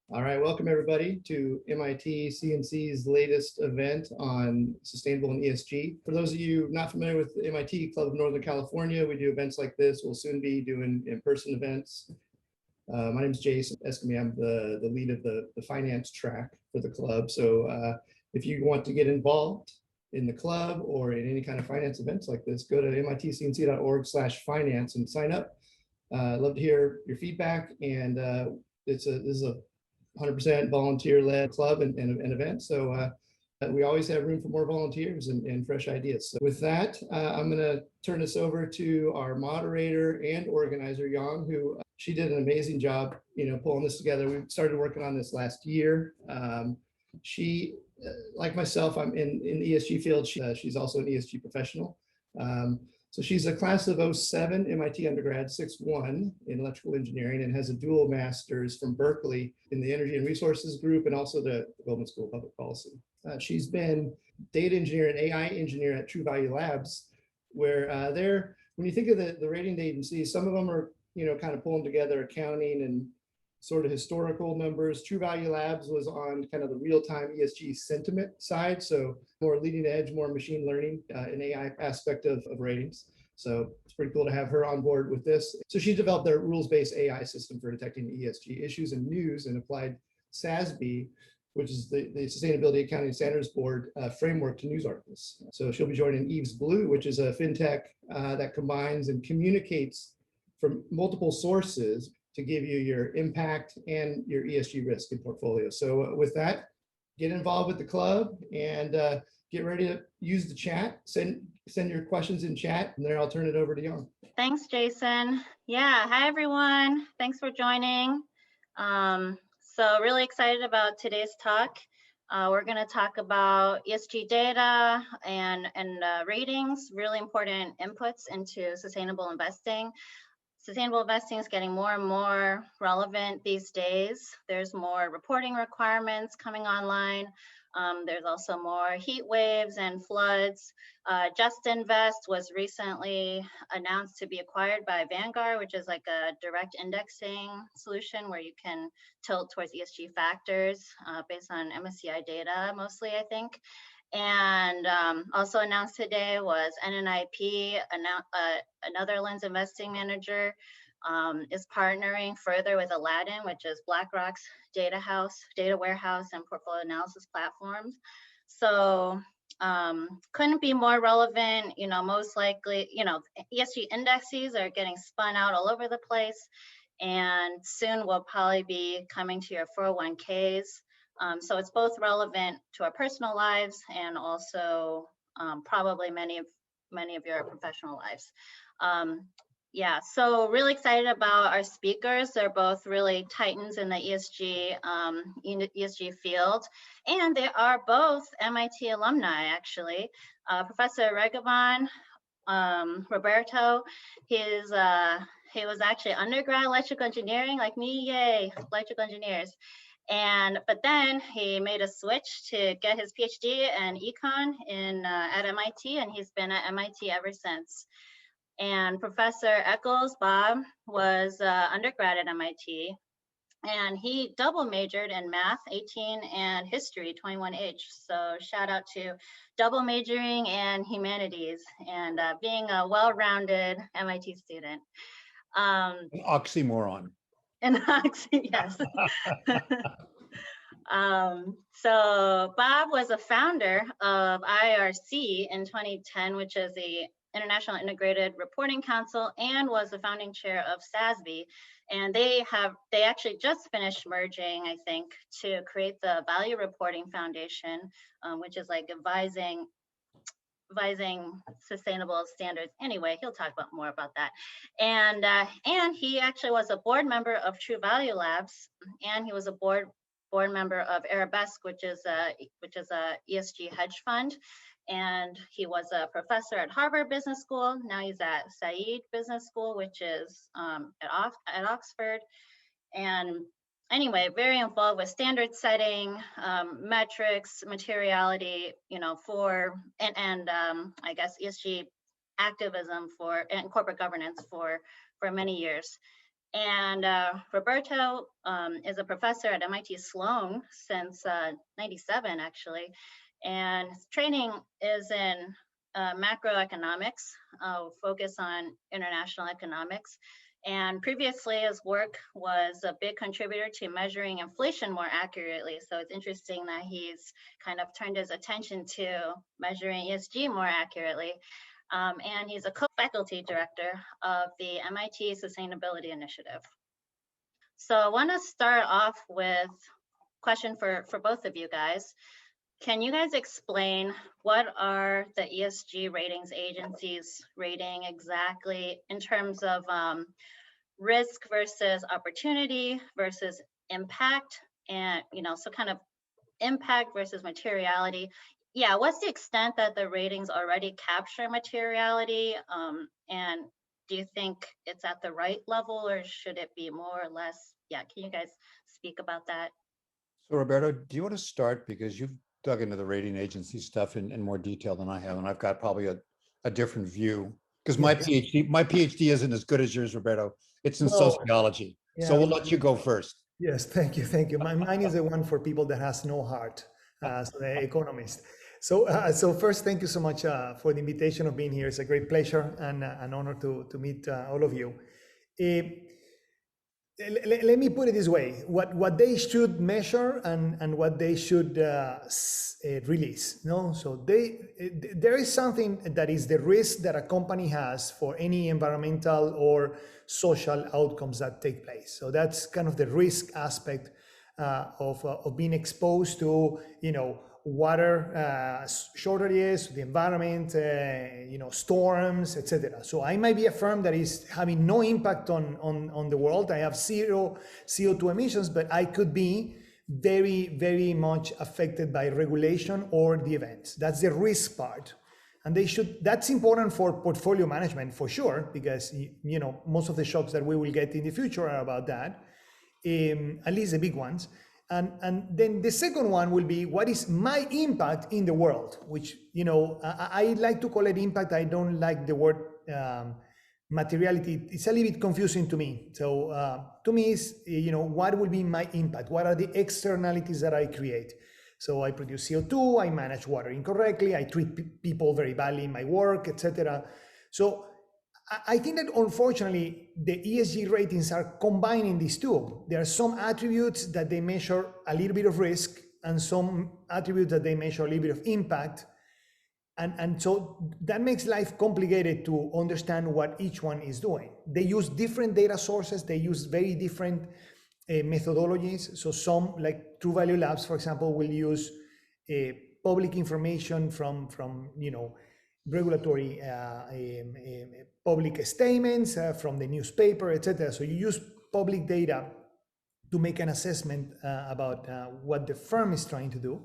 All right, welcome everybody to MIT CNC's latest event on sustainable and ESG. For those of you not familiar with the MIT Club of Northern California, we do events like this. We'll soon be doing in-person events. My name is Jason Escamilla. I'm the lead of the finance track for the club. So if you want to get involved in the club or in any kind of finance events like this, go to mitcnc.org/finance and sign up. I'd love to hear your feedback, and this is a 100% volunteer-led club and event. So we always have room for more volunteers and fresh ideas. So with that, I'm going to turn this over to our moderator and organizer, Yang, who she did an amazing job, pulling this together. We started working on this last year. She, like myself, I'm in the ESG field. She's also an ESG professional. So she's a class of 07 MIT undergrad, 6'1" in electrical engineering, and has a dual master's from Berkeley in the Energy and Resources group and also the Goldman School of Public Policy. She's been data engineer and AI engineer at Truvalue Labs, where when you think of the rating agencies, some of them are, kind of pulling together accounting and sort of historical numbers. Truvalue Labs was on kind of the real-time ESG sentiment side, so more leading edge, more machine learning and AI aspect of ratings. So it's pretty cool to have her on board with this. So she developed their rules-based AI system for detecting ESG issues and news and applied SASB, which is the Sustainability Accounting Standards Board framework to news articles. So she'll be joining Eve's Blue, which is a FinTrack that combines and communicates from multiple sources to give you your impact and your ESG risk in portfolio. So with that, get involved with the club and get ready to use the chat. Send your questions in chat, and then I'll turn it over to Yang. Thanks, Jason. Yeah, hi everyone. Thanks for joining. So really excited about today's talk. We're going to talk about ESG data and ratings, really important inputs into sustainable investing. Sustainable investing is getting more and more relevant these days. There's more reporting requirements coming online. There's also more heat waves and floods. Just Invest was recently announced to be acquired by Vanguard, which is like a direct indexing solution where you can tilt towards ESG factors based on MSCI data, mostly, I think. And also announced today was NNIP, a Netherlands investing manager, is partnering further with Aladdin, which is BlackRock's data warehouse, and portfolio analysis platforms. So couldn't be more relevant. Most likely, ESG indexes are getting spun out all over the place, and soon will probably be coming to your 401ks. So it's both relevant to our personal lives and also probably many of your professional lives. Yeah, so really excited about our speakers. They're both really titans in the ESG field, and they are both MIT alumni, actually. Professor Rigobon, Roberto, he was actually undergrad electrical engineering, like me, yay, electrical engineers. But then he made a switch to get his PhD in econ at MIT, and he's been at MIT ever since. And Professor Eccles, Bob, was undergrad at MIT, and he double majored in math, 18, and history, 21H. So shout out to double majoring in humanities and being a well-rounded MIT student. An oxymoron. Yes. So Bob was a founder of IRC in 2010, which is the International Integrated Reporting Council, and was the founding chair of SASB. And they actually just finished merging, I think, to create the Value Reporting Foundation, which is like advising sustainable standards. Anyway, he'll talk more about that. And he actually was a board member of Truvalue Labs, and he was a board member of Arabesque, which is a ESG hedge fund. And he was a professor at Harvard Business School. Now he's at Saïd Business School, which is at Oxford. And anyway, very involved with standard setting, metrics, materiality, and I guess ESG activism and corporate governance for many years. And Roberto is a professor at MIT Sloan since 97, actually. And his training is in macroeconomics, focus on international economics. And previously, his work was a big contributor to measuring inflation more accurately. So it's interesting that he's kind of turned his attention to measuring ESG more accurately. And he's a co-faculty director of the MIT Sustainability Initiative. So I want to start off with a question for both of you guys. Can you guys explain what are the ESG ratings agencies rating exactly in terms of risk versus opportunity versus impact, and so kind of impact versus materiality? Yeah, what's the extent that the ratings already capture materiality, and do you think it's at the right level, or should it be more or less? Yeah, can you guys speak about that? So Roberto, do you want to start? Because you've dug into the rating agency stuff in more detail than I have, and I've got probably a different view. Because my PhD isn't as good as yours, Roberto. It's in sociology. Yeah, So we'll let you go first. yes, thank you, thank you. Mine is the one for people that has no heart, so the economist. So first, thank you so much for the invitation of being here. It's a great pleasure and an honor to meet all of you. Let me put it this way: what they should measure and what they should release. No, so there is something that is the risk that a company has for any environmental or social outcomes that take place. So that's kind of the risk aspect of being exposed to water shortages, the environment, storms, etc. So I might be a firm that is having no impact on the world. I have zero CO2 emissions, but I could be very, very much affected by regulation or the events. That's the risk part. And that's important for portfolio management for sure, because most of the shocks that we will get in the future are about that, at least the big ones. And then the second one will be, what is my impact in the world, which, I like to call it impact. I don't like the word materiality. It's a little bit confusing to me. So to me, is, what will be my impact? What are the externalities that I create? So I produce CO2, I manage water incorrectly, I treat people very badly in my work, etc. So I think that unfortunately, the ESG ratings are combining these two. There are some attributes that they measure a little bit of risk and some attributes that they measure a little bit of impact. And so that makes life complicated to understand what each one is doing. They use different data sources. They use very different methodologies. So some, like Truvalue Labs, for example, will use public information from regulatory public statements from the newspaper, etc. So you use public data to make an assessment about what the firm is trying to do.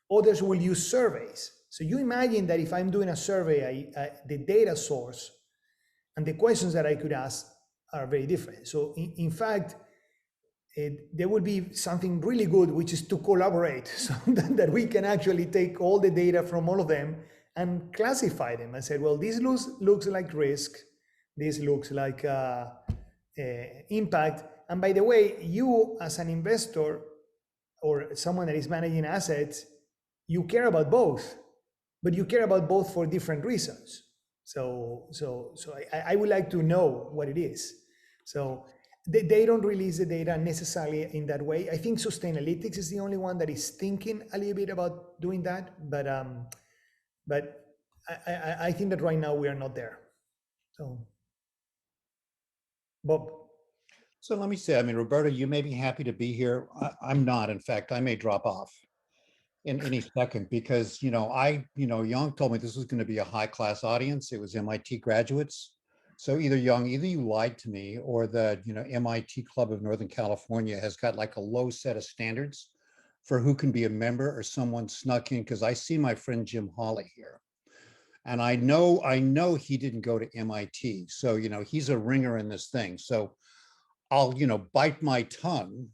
Others will use surveys. So you imagine that if I'm doing a survey, the data source and the questions that I could ask are very different. So in fact, there would be something really good, which is to collaborate, so that we can actually take all the data from all of them and classify them and say, well, this looks like risk, this looks like impact. And by the way, you as an investor or someone that is managing assets, you care about both, but you care about both for different reasons. So I would like to know what it is. So they don't release the data necessarily in that way. I think Sustainalytics is the only one that is thinking a little bit about doing that, but I think that right now we are not there. So, Bob. So let me say, Roberto, you may be happy to be here. I'm not. In fact, I may drop off in any second because, Young told me this was going to be a high-class audience. It was MIT graduates. So either you lied to me, or the, MIT Club of Northern California has got like a low set of standards for who can be a member, or someone snuck in, because I see my friend Jim Hawley here. And I know he didn't go to MIT. So, he's a ringer in this thing. So I'll, bite my tongue,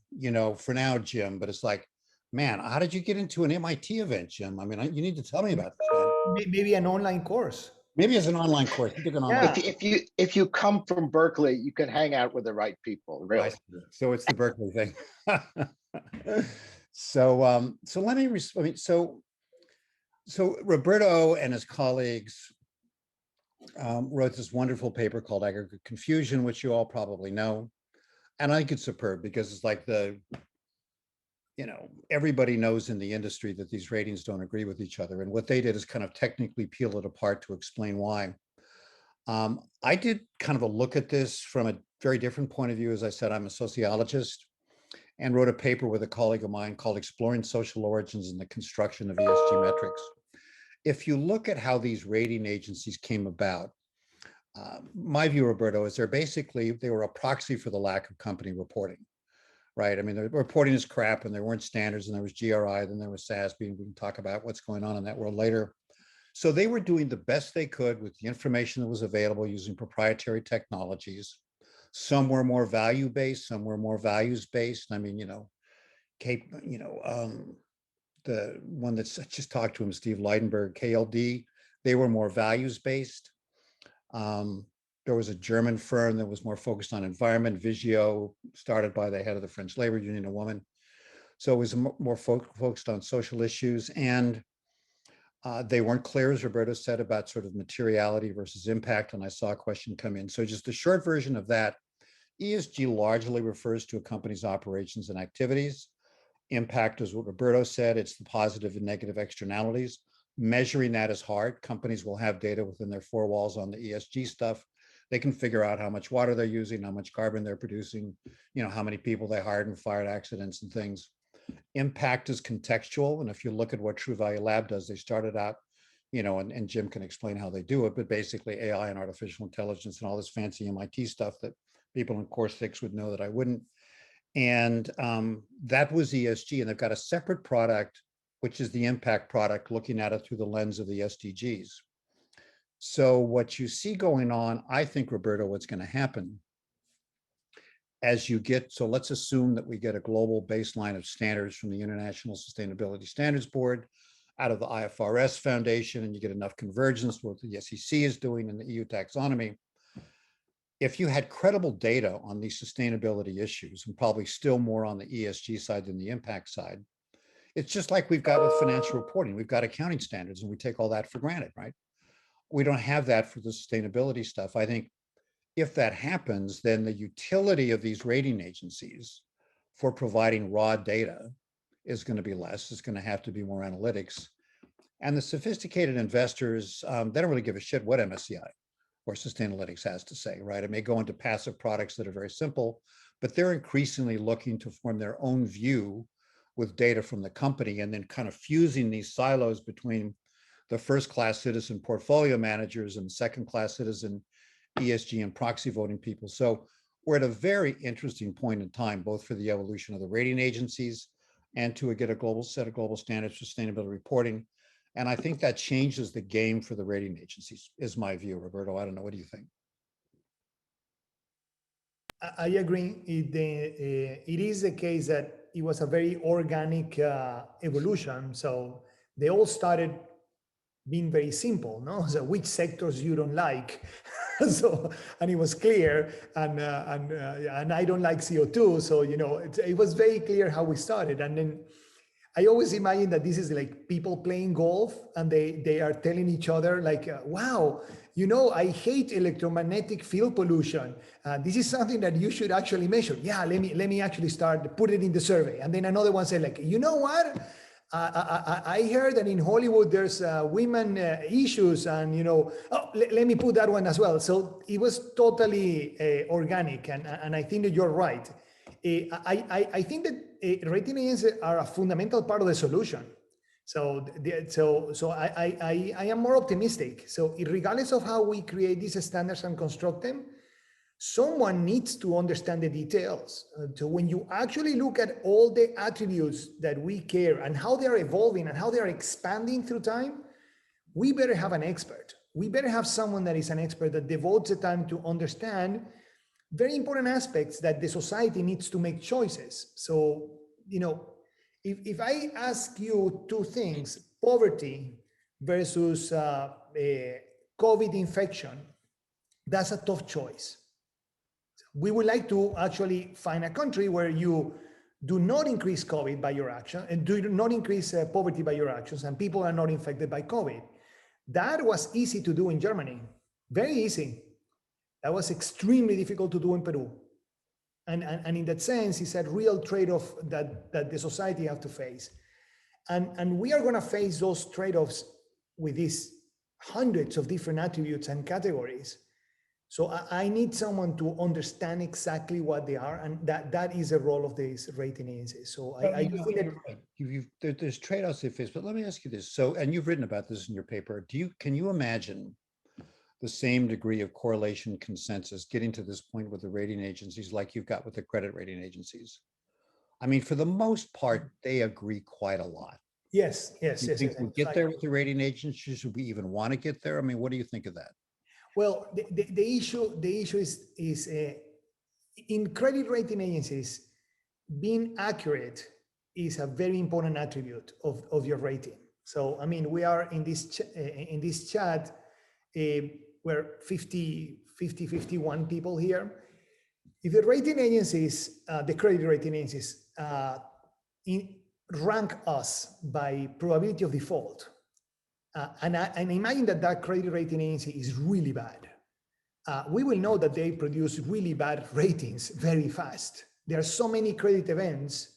for now, Jim, but it's like, man, how did you get into an MIT event, Jim? You need to tell me about this, man. Maybe an online course. Maybe as an online course. You took an online. Yeah. If you come from Berkeley, you can hang out with the right people, I really. see. So it's the Berkeley thing. So so let me so Roberto and his colleagues wrote this wonderful paper called Aggregate Confusion, which you all probably know. And I think it's superb because it's like everybody knows in the industry that these ratings don't agree with each other. And what they did is kind of technically peel it apart to explain why. I did kind of a look at this from a very different point of view. As I said, I'm a sociologist and wrote a paper with a colleague of mine called Exploring Social Origins in the Construction of ESG Metrics. If you look at how these rating agencies came about, my view, Roberto, is they were a proxy for the lack of company reporting, right? I mean, the reporting is crap and there weren't standards and there was GRI, then there was SASB, and we can talk about what's going on in that world later. So they were doing the best they could with the information that was available using proprietary technologies. Some were more value-based, some were more values-based. I mean, the one that's just talked to him, Steve Leidenberg, KLD, they were more values-based. There was a German firm that was more focused on environment, Vigio, started by the head of the French labor union, a woman. So it was more focused on social issues, and they weren't clear, as Roberto said, about sort of materiality versus impact. And I saw a question come in. So just a short version of that, ESG largely refers to a company's operations and activities. Impact is what Roberto said. It's the positive and negative externalities. Measuring that is hard. Companies will have data within their four walls on the ESG stuff. They can figure out how much water they're using, how much carbon they're producing, how many people they hired in fire accidents and things. Impact is contextual. And if you look at what Truvalue Lab does, they started out, and Jim can explain how they do it, but basically AI and artificial intelligence and all this fancy MIT stuff that people in course 6 would know that I wouldn't. And that was ESG. And they've got a separate product, which is the impact product, looking at it through the lens of the SDGs. So what you see going on, I think, Roberto, what's going to happen as you get, so let's assume that we get a global baseline of standards from the International Sustainability Standards Board out of the IFRS Foundation, and you get enough convergence with what the SEC is doing in the EU taxonomy. If you had credible data on these sustainability issues, and probably still more on the ESG side than the impact side, it's just like we've got with financial reporting. We've got accounting standards and we take all that for granted, right? We don't have that for the sustainability stuff. I think if that happens, then the utility of these rating agencies for providing raw data is going to be less. It's going to have to be more analytics. And the sophisticated investors, they don't really give a shit what MSCI or Sustainalytics has to say, right? It may go into passive products that are very simple, but they're increasingly looking to form their own view with data from the company and then kind of fusing these silos between the first-class citizen portfolio managers and second-class citizen ESG and proxy voting people. So we're at a very interesting point in time, both for the evolution of the rating agencies and to get a global set of global standards for sustainability reporting. And I think that changes the game for the rating agencies, is my view. Roberto, I don't know. What do you think? I agree. It is a case that it was a very organic evolution. So they all started being very simple, no? So which sectors you don't like? So, and it was clear, and I don't like CO2. So, it was very clear how we started. And then I always imagine that this is like people playing golf and they are telling each other like, wow, I hate electromagnetic field pollution. This is something that you should actually measure. Yeah, let me actually put it in the survey. And then another one said like, you know what? I heard that in Hollywood there's women issues, and let me put that one as well. So it was totally organic, and I think that you're right. I think that rating agencies are a fundamental part of the solution. So I am more optimistic. So regardless of how we create these standards and construct them, someone needs to understand the details. So when you actually look at all the attributes that we care and how they are evolving and how they are expanding through time, we better have an expert. We better have someone that is an expert that devotes the time to understand very important aspects that the society needs to make choices. So, if I ask you two things, poverty versus COVID infection, that's a tough choice. We would like to actually find a country where you do not increase COVID by your action and do not increase poverty by your actions, and people are not infected by COVID. That was easy to do in Germany, very easy. That was extremely difficult to do in Peru. And in that sense, it's a real trade-off that the society have to face. And we are going to face those trade-offs with these hundreds of different attributes and categories. So I need someone to understand exactly what they are, and that is the role of these rating agencies. So I do think that there's trade-offs they face, but let me ask you this. So, and you've written about this in your paper. Can you imagine the same degree of correlation consensus getting to this point with the rating agencies like you've got with the credit rating agencies? I mean, for the most part, they agree quite a lot. Yes. You think we'll get there with the rating agencies? Should we even want to get there? I mean, what do you think of that? Well, the issue is in credit rating agencies, being accurate is a very important attribute of your rating. So, I mean, we are in this chat, we're 51 people here. If the rating agencies, the credit rating agencies, rank us by probability of default, and imagine that credit rating agency is really bad, we will know that they produce really bad ratings very fast. There are so many credit events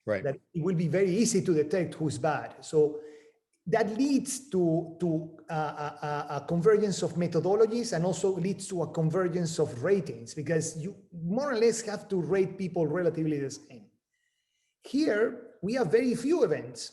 that it will be very easy to detect who's bad. So that leads to a convergence of methodologies, and also leads to a convergence of ratings, because you more or less have to rate people relatively the same. Here, we have very few events.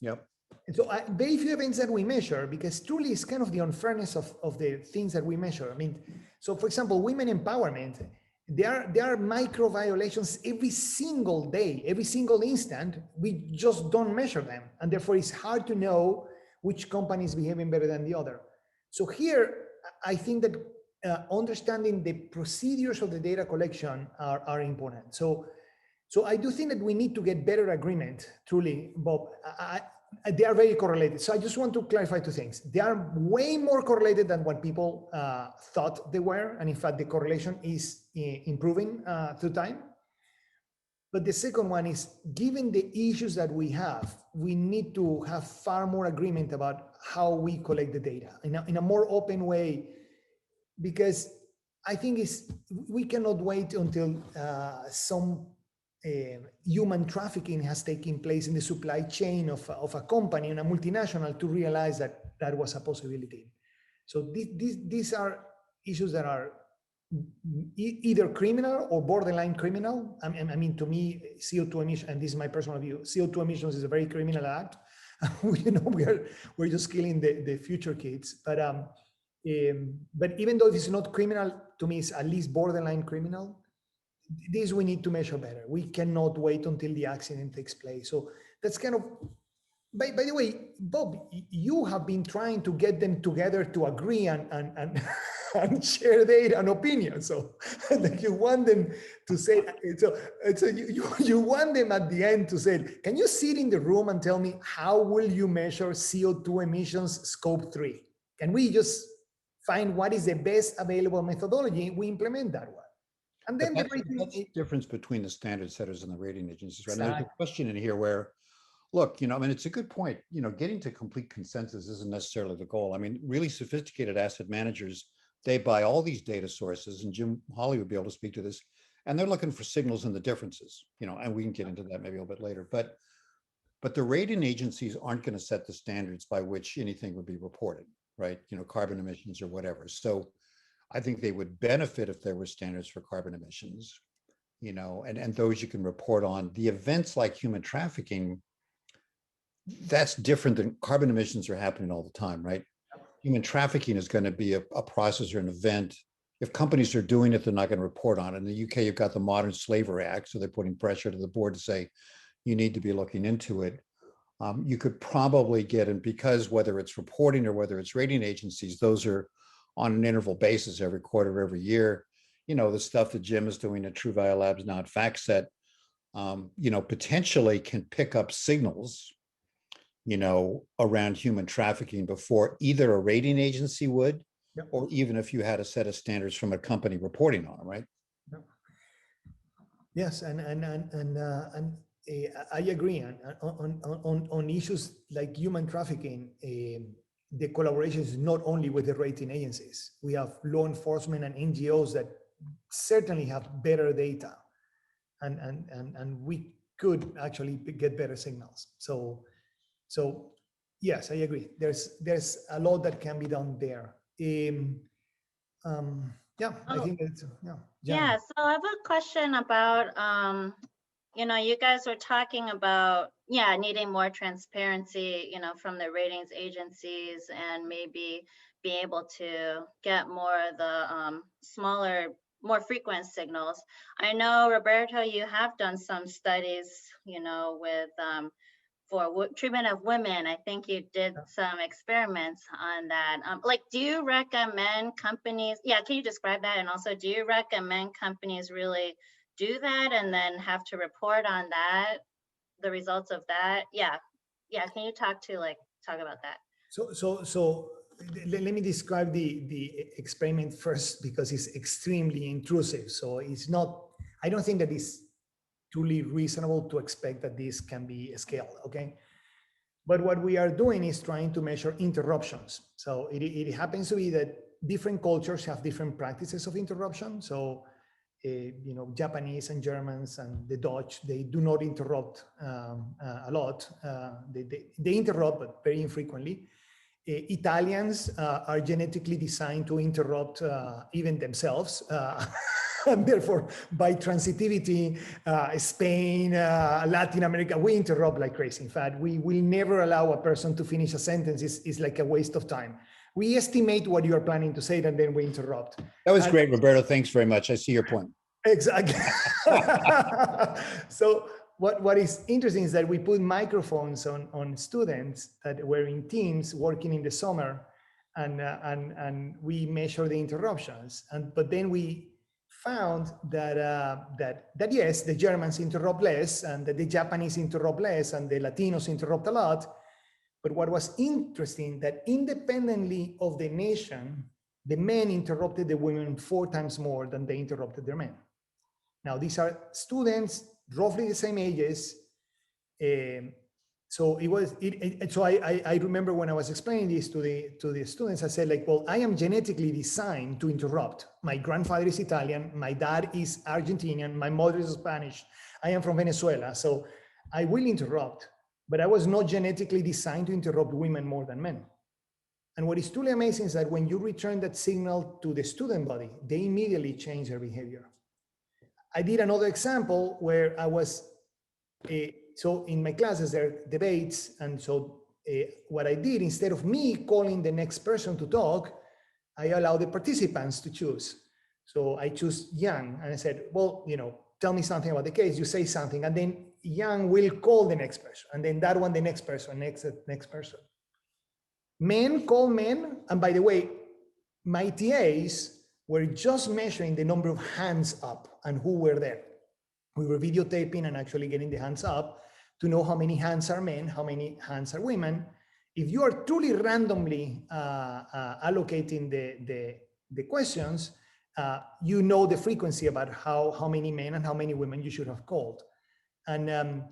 Yep. And so very few events that we measure, because truly it's kind of the unfairness of the things that we measure. I mean, so for example, women empowerment, there are micro violations every single day, every single instant. We just don't measure them. And therefore it's hard to know which company is behaving better than the other. So here, I think that understanding the procedures of the data collection are important. So I do think that we need to get better agreement, truly, Bob. They are very correlated. So I just want to clarify two things. They are way more correlated than what people thought they were. And in fact, the correlation is improving through time. But the second one is, given the issues that we have, we need to have far more agreement about how we collect the data in a more open way, because I think we cannot wait until some human trafficking has taken place in the supply chain of a company, in a multinational, to realize that was a possibility. So these are issues that are either criminal or borderline criminal. I mean, to me, CO2 emission, and this is my personal view, CO2 emissions is a very criminal act. We're just killing the future kids. But even though it's not criminal, to me, it's at least borderline criminal. This we need to measure better. We cannot wait until the accident takes place. So that's kind of, by the way, Bob, you have been trying to get them together to agree and share data and opinions. So like you want them to say, so you want them at the end to say, can you sit in the room and tell me how will you measure CO2 emissions scope 3? Can we just find what is the best available methodology? We implement that one. And then that's the difference between the standard setters and the rating agencies, right? Exactly. And there's a question in here where, look, I mean, it's a good point. Getting to complete consensus isn't necessarily the goal. I mean, really sophisticated asset managers, they buy all these data sources, and Jim Hawley would be able to speak to this, and they're looking for signals in the differences, and we can get into that maybe a little bit later. But the rating agencies aren't going to set the standards by which anything would be reported, right? Carbon emissions or whatever. So I think they would benefit if there were standards for carbon emissions, and those you can report on. The events like human trafficking, that's different than carbon emissions are happening all the time, right? Human trafficking is going to be a process or an event. If companies are doing it, they're not going to report on it. In the UK, you've got the Modern Slavery Act, so they're putting pressure to the board to say, you need to be looking into it. You could probably get, and because whether it's reporting or whether it's rating agencies, those are on an interval basis every quarter, every year. The stuff that Jim is doing at Truvalue Labs now at FactSet, potentially can pick up signals around human trafficking before either a rating agency would, Yep. or even if you had a set of standards from a company reporting on it, right? Yes, and I agree on issues like human trafficking. The collaboration is not only with the rating agencies. We have law enforcement and NGOs that certainly have better data, and we could actually get better signals. So yes, I agree. There's a lot that can be done there. Yeah, I think it's yeah. Yeah, so I have a question about, you guys were talking about, needing more transparency, from the ratings agencies and maybe be able to get more of the smaller, more frequent signals. I know, Roberto, you have done some studies, with for treatment of women. I think you did some experiments on that. Do you recommend companies, can you describe that? And also, do you recommend companies really do that and then have to report on that, the results of that? Yeah, can you talk about that? So let me describe the experiment first, because it's extremely intrusive. So it's not, I don't think that it's truly reasonable to expect that this can be scaled, okay? But what we are doing is trying to measure interruptions. So it happens to be that different cultures have different practices of interruption. So, Japanese and Germans and the Dutch, they do not interrupt a lot. They interrupt, but very infrequently. Italians are genetically designed to interrupt even themselves. And therefore, by transitivity, Spain, Latin America, we interrupt like crazy. In fact, we will never allow a person to finish a sentence. It's like a waste of time. We estimate what you are planning to say, and then we interrupt. That was great, Roberto. Thanks very much. I see your point. Exactly. So what is interesting is that we put microphones on students that were in teams working in the summer, and we measure the interruptions. But then we found that yes, the Germans interrupt less, and that the Japanese interrupt less, and the Latinos interrupt a lot. But what was interesting, that independently of the nation, the men interrupted the women 4 times more than they interrupted their men. Now, these are students, roughly the same ages. So I remember when I was explaining this to the students, I said, well, I am genetically designed to interrupt. My grandfather is Italian, my dad is Argentinian, my mother is Spanish, I am from Venezuela, so I will interrupt, but I was not genetically designed to interrupt women more than men. And what is truly amazing is that when you return that signal to the student body, they immediately change their behavior. I did another example where I was, so in my classes, there are debates. And so what I did, instead of me calling the next person to talk, I allow the participants to choose. So I choose Yang, and I said, well, tell me something about the case. You say something, and then Yang will call the next person. And then that one, the next person, next person. Men call men. And by the way, my TAs were just measuring the number of hands up and who were there. We were videotaping and actually getting the hands up to know how many hands are men, how many hands are women. If you are truly randomly allocating the questions, you know the frequency about how many men and how many women you should have called. And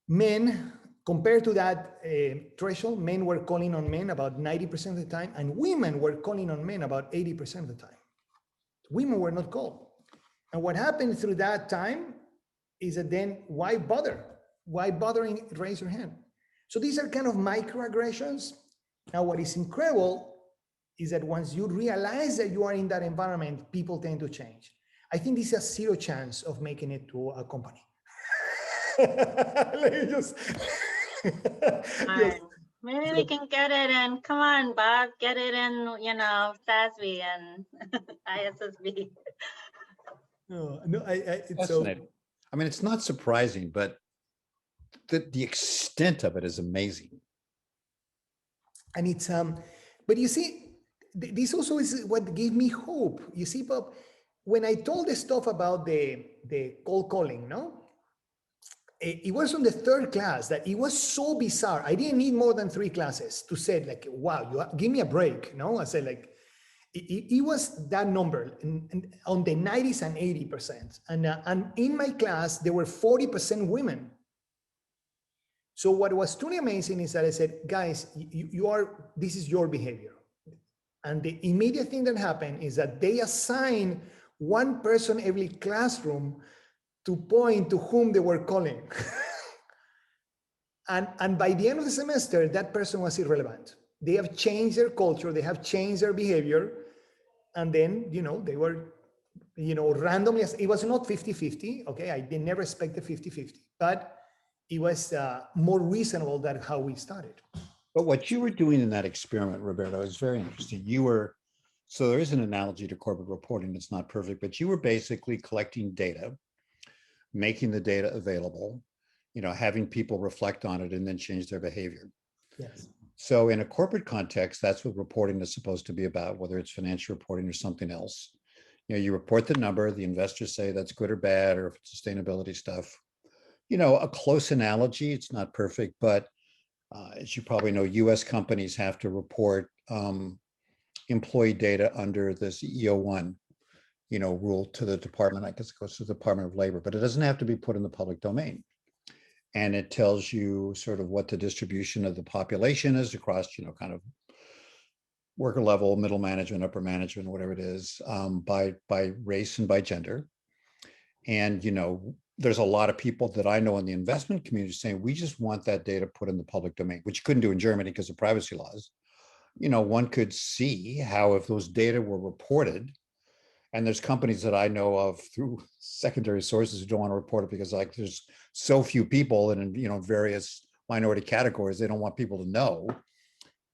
men, compared to that threshold, men were calling on men about 90% of the time, and women were calling on men about 80% of the time. Women were not called. And what happened through that time is that then why bother? Why bothering raise your hand? So these are kind of microaggressions. Now, what is incredible is that once you realize that you are in that environment, people tend to change. I think this has 0 chance of making it to a company. Let me just... Maybe we can get it in. Come on, Bob, get it in, SASB and ISSB. Fascinating. I mean, it's not surprising, but the extent of it is amazing. And it's, but you see, this also is what gave me hope. You see, Bob, when I told the stuff about the cold calling, it was on the third class that it was so bizarre. I didn't need more than 3 classes to say like, wow, give me a break. No, I said like, it was that number on the 90s and 80%. And in my class, there were 40% women. So what was truly amazing is that I said, guys, this is your behavior. And the immediate thing that happened is that they assign one person every classroom to point to whom they were calling. and by the end of the semester, that person was irrelevant. They have changed their culture, they have changed their behavior. And then, they were, randomly, it was not 50-50, okay? I did never expect the 50-50, but it was more reasonable than how we started. But what you were doing in that experiment, Roberto, is very interesting. So there is an analogy to corporate reporting. It's not perfect, but you were basically collecting data, making the data available, having people reflect on it and then change their behavior. Yes. So in a corporate context, that's what reporting is supposed to be about, whether it's financial reporting or something else. You report the number, the investors say that's good or bad, or if it's sustainability stuff. A close analogy, it's not perfect, but as you probably know, US companies have to report employee data under this EO1, rule to the department. I guess it goes to the Department of Labor, but it doesn't have to be put in the public domain. And it tells you sort of what the distribution of the population is across, kind of worker level, middle management, upper management, whatever it is, by race and by gender. And, there's a lot of people that I know in the investment community saying, we just want that data put in the public domain, which you couldn't do in Germany because of privacy laws. One could see how if those data were reported, and there's companies that I know of through secondary sources who don't want to report it because like there's so few people and in various minority categories, they don't want people to know.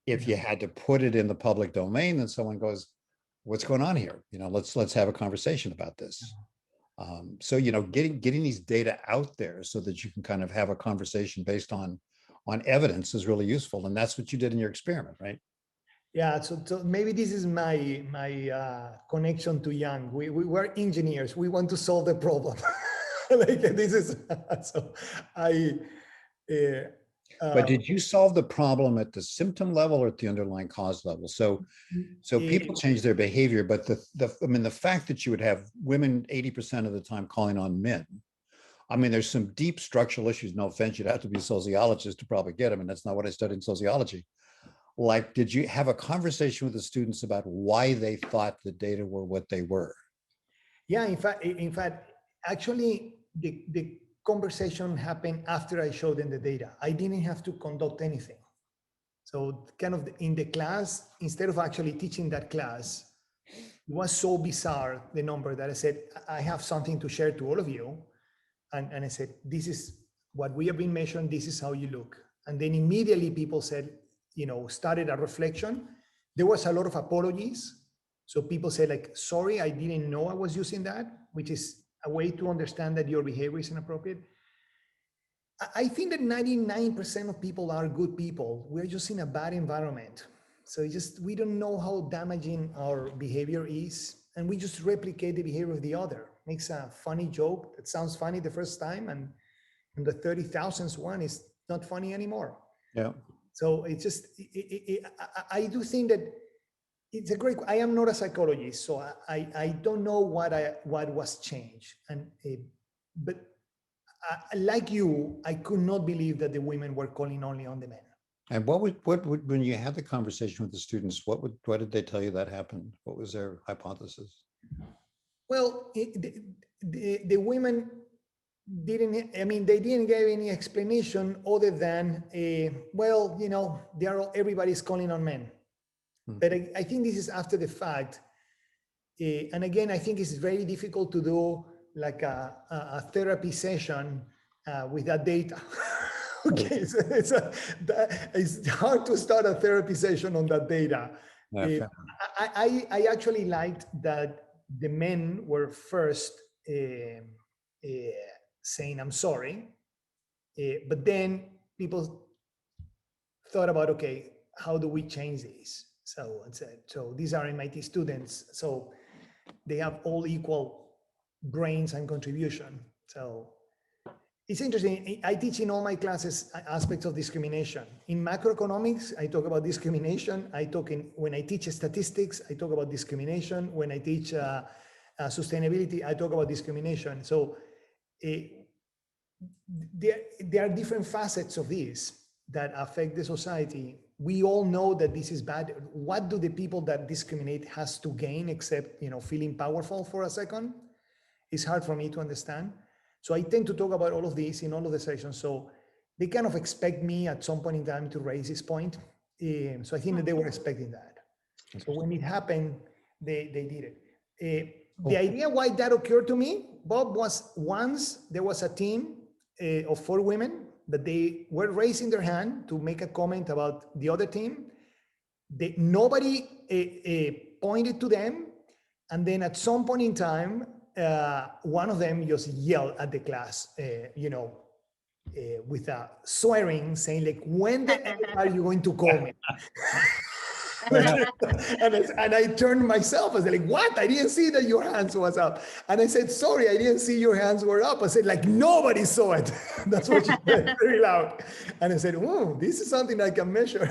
If you had to put it in the public domain, then someone goes, what's going on here? Let's have a conversation about this. So getting these data out there so that you can kind of have a conversation based on evidence is really useful, and that's what you did in your experiment, right? Yeah, so maybe this is my connection to Young. We were engineers. We want to solve the problem. Like this is so I. But did you solve the problem at the symptom level or at the underlying cause level? So people change their behavior, but the fact that you would have women 80% of the time calling on men, there's some deep structural issues. No offense, you'd have to be a sociologist to probably get them, and that's not what I studied in sociology. Like, did you have a conversation with the students about why they thought the data were what they were? Yeah, in fact, actually, the conversation happened after I showed them the data. I didn't have to conduct anything. So kind of in the class, instead of actually teaching that class, it was so bizarre, the number, that I said, I have something to share to all of you. And I said, this is what we have been measuring. This is how you look. And then immediately people said, started a reflection. There was a lot of apologies. So people said like, sorry, I didn't know I was using that, which is a way to understand that your behavior is inappropriate. I think that 99% of people are good people. We're just in a bad environment. So we don't know how damaging our behavior is. And we just replicate the behavior of the other. Makes a funny joke that sounds funny the first time. And the 30,000th one is not funny anymore. Yeah. So it's just, I do think that it's a great, I am not a psychologist, so I don't know what was changed. But like you, I could not believe that the women were calling only on the men. And what would when you had the conversation with the students, what did they tell you that happened? What was their hypothesis? Well, the women they didn't give any explanation other than, everybody's calling on men. Mm-hmm. But I think this is after the fact. And again, I think it's very difficult to do like a therapy session with that data. Okay, so it's hard to start a therapy session on that data. Okay. I actually liked that the men were first saying, I'm sorry. But then people thought about, okay, how do we change this? So these are MIT students. So they have all equal brains and contribution. So It's interesting. I teach in all my classes aspects of discrimination. In macroeconomics, I talk about discrimination. When I teach statistics, I talk about discrimination. When I teach sustainability, I talk about discrimination. So there are different facets of this that affect the society. We all know that this is bad. What do the people that discriminate has to gain except, feeling powerful for a second? It's hard for me to understand. So I tend to talk about all of this in all of the sessions. So they kind of expect me at some point in time to raise this point. So I think that they were expecting that. So when it happened, they did it. The idea why that occurred to me, Bob, was once there was a team of 4 women that they were raising their hand to make a comment about the other team. Nobody pointed to them. And then at some point in time, one of them just yelled at the class, with a swearing, saying like, when the hell are you going to call me? and I turned myself, I said like, what? I didn't see that your hands was up. And I said, sorry, I didn't see your hands were up. I said like, nobody saw it. That's what she said very loud. And I said, oh, this is something I can measure.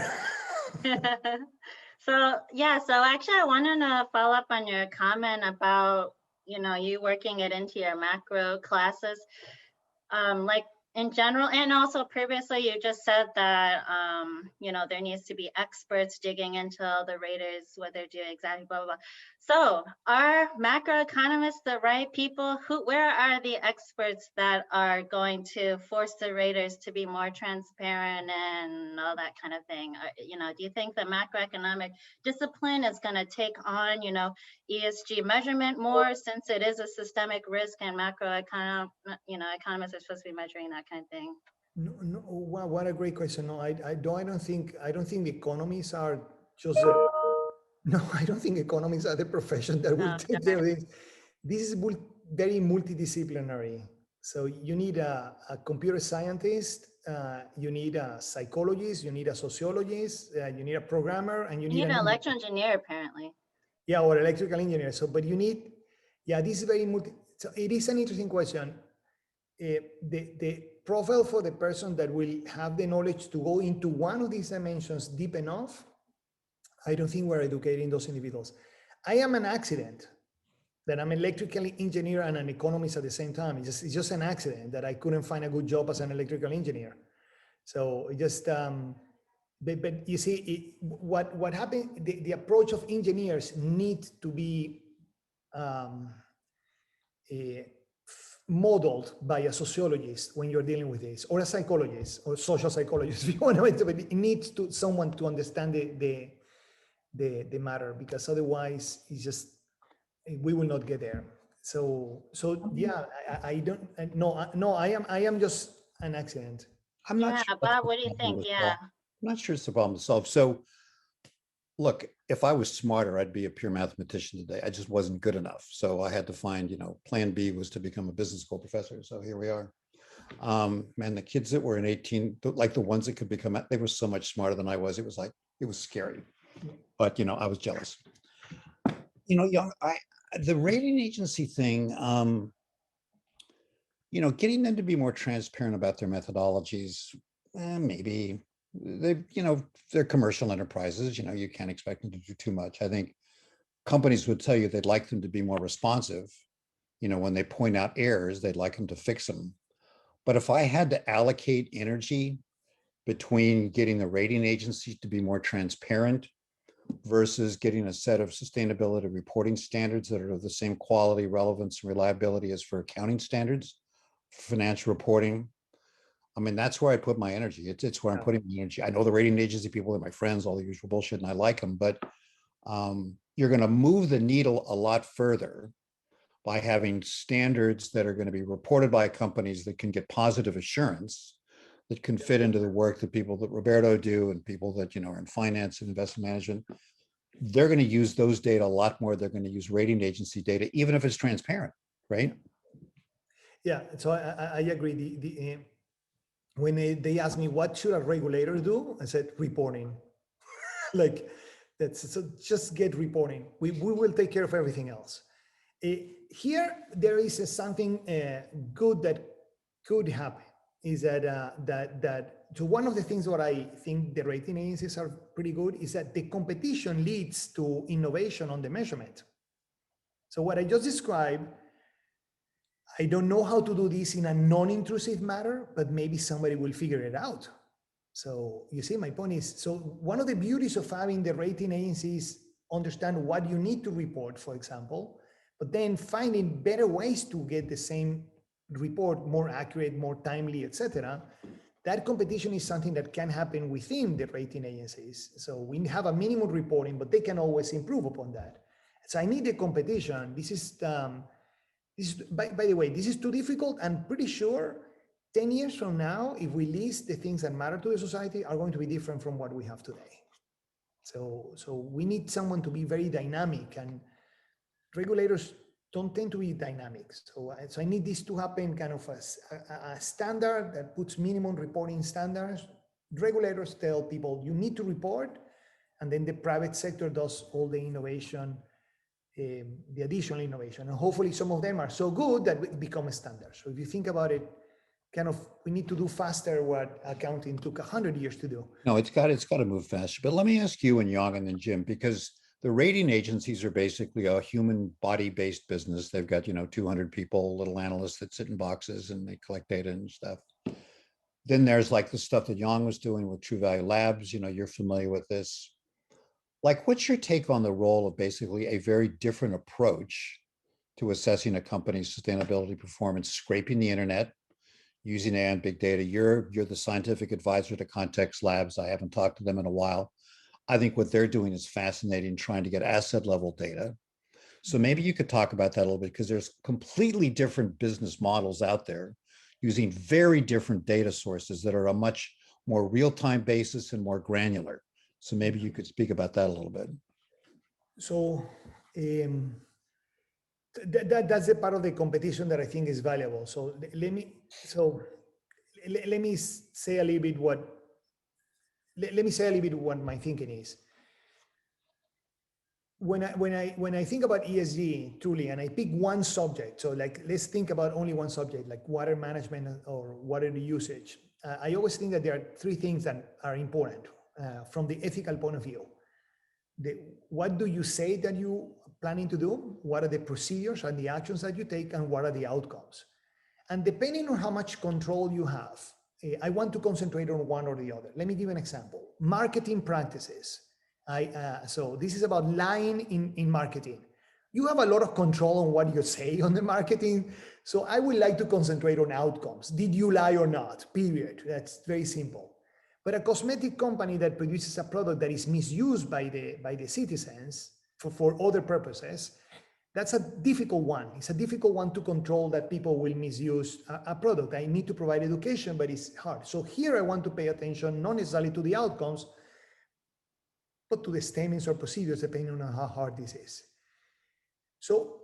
So actually I wanted to follow up on your comment about, you working it into your macro classes. Like in general, and also previously you just said that, there needs to be experts digging into the raters, what they're doing exactly, blah, blah, blah. So are macroeconomists the right people? Where are the experts that are going to force the raters to be more transparent and all that kind of thing? Do you think the macroeconomic discipline is going to take on, ESG measurement more, since it is a systemic risk and economists are supposed to be measuring that kind of thing? No, wow, what a great question. No, I don't think the economies are just I don't think economists are the profession that will take care of this. This is very multidisciplinary. So you need a computer scientist, you need a psychologist, you need a sociologist, you need a programmer, and you need an electrical engineer, apparently. Yeah, or electrical engineer. So, but you need, this is very so it is an interesting question. The profile for the person that will have the knowledge to go into one of these dimensions deep enough, I don't think we're educating those individuals. I am an accident that I'm an electrical engineer and an economist at the same time. It's just an accident that I couldn't find a good job as an electrical engineer. So it just, but you see, what happened, the approach of engineers need to be modeled by a sociologist when you're dealing with this, or a psychologist or social psychologist. If you want to, it needs to someone to understand the matter, because otherwise it's just, we will not get there. So yeah, I am just an accident. I'm not sure. Bob, what do you think? Yeah. I'm not sure it's the problem to solve. So look, if I was smarter, I'd be a pure mathematician today. I just wasn't good enough. So I had to find, plan B was to become a business school professor. So here we are. Man, the kids that were in 18, like the ones that could become, they were so much smarter than I was. It was scary, but I was jealous. The rating agency thing, getting them to be more transparent about their methodologies, maybe. They're commercial enterprises, you can't expect them to do too much. I think companies would tell you they'd like them to be more responsive. When they point out errors, they'd like them to fix them. But if I had to allocate energy between getting the rating agencies to be more transparent versus getting a set of sustainability reporting standards that are of the same quality, relevance, and reliability as for accounting standards, financial reporting, I mean, that's where I put my energy. It's where I'm putting my energy. I know the rating agency people are my friends, all the usual bullshit, and I like them, but you're going to move the needle a lot further by having standards that are going to be reported by companies that can get positive assurance, that can fit into the work that people that Roberto do and people that, are in finance and investment management. They're going to use those data a lot more. They're going to use rating agency data, even if it's transparent, right? Yeah, so I agree. When they asked me, what should a regulator do? I said, reporting. So just get reporting. We will take care of everything else. Here, there is something good that could happen is that so one of the things what I think the rating agencies are pretty good is that the competition leads to innovation on the measurement. So what I just described, I don't know how to do this in a non-intrusive manner, but maybe somebody will figure it out. So you see, my point is, so one of the beauties of having the rating agencies understand what you need to report, for example, but then finding better ways to get the same report more accurate, more timely, etc. That competition is something that can happen within the rating agencies. So we have a minimum reporting, but they can always improve upon that. So I need the competition. This is by the way, this is too difficult. I'm pretty sure 10 years from now, if we list the things that matter to the society, are going to be different from what we have today. So we need someone to be very dynamic, and regulators don't tend to be dynamic. So I need this to happen kind of as a standard that puts minimum reporting standards. Regulators tell people you need to report, and then the private sector does all the innovation, the additional innovation. And hopefully some of them are so good that it becomes a standard. So if you think about it, kind of, we need to do faster what accounting took 100 years to do. No, it's got to move faster. But let me ask you and Yang and then Jim, because the rating agencies are basically a human body-based business. They've got, 200 people, little analysts that sit in boxes and they collect data and stuff. Then there's like the stuff that Yang was doing with Truvalue Labs. You're familiar with this. Like, what's your take on the role of basically a very different approach to assessing a company's sustainability performance, scraping the internet, using AI and big data? You're the scientific advisor to Context Labs. I haven't talked to them in a while. I think what they're doing is fascinating, trying to get asset level data. So maybe you could talk about that a little bit, because there's completely different business models out there using very different data sources that are a much more real-time basis and more granular. So maybe you could speak about that a little bit. So that's the part of the competition that I think is valuable. So let me say a little bit what my thinking is. When I think about ESG truly, and I pick one subject, so like let's think about only one subject, like water management or water usage. I always think that there are three things that are important from the ethical point of view. What do you say that you planning to do? What are the procedures and the actions that you take, and what are the outcomes? And depending on how much control you have, I want to concentrate on one or the other. Let me give an example. Marketing practices. So this is about lying in marketing. You have a lot of control on what you say on the marketing. So I would like to concentrate on outcomes. Did you lie or not? Period. That's very simple. But a cosmetic company that produces a product that is misused by the citizens for other purposes, that's a difficult one. It's a difficult one to control, that people will misuse a product. I need to provide education, but it's hard. So here I want to pay attention, not necessarily to the outcomes, but to the statements or procedures, depending on how hard this is. So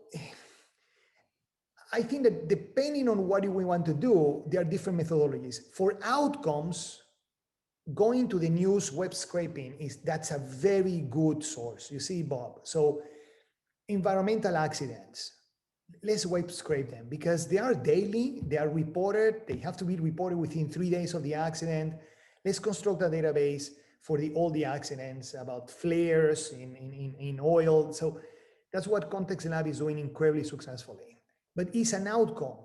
I think that depending on what we want to do, there are different methodologies. For outcomes, going to the news, web scraping, that's a very good source. You see, Bob. So environmental accidents, let's web scrape them, because they are daily, they are reported, they have to be reported within 3 days of the accident. Let's construct a database for all the accidents about flares in oil. So that's what Context Lab is doing incredibly successfully. But it's an outcome.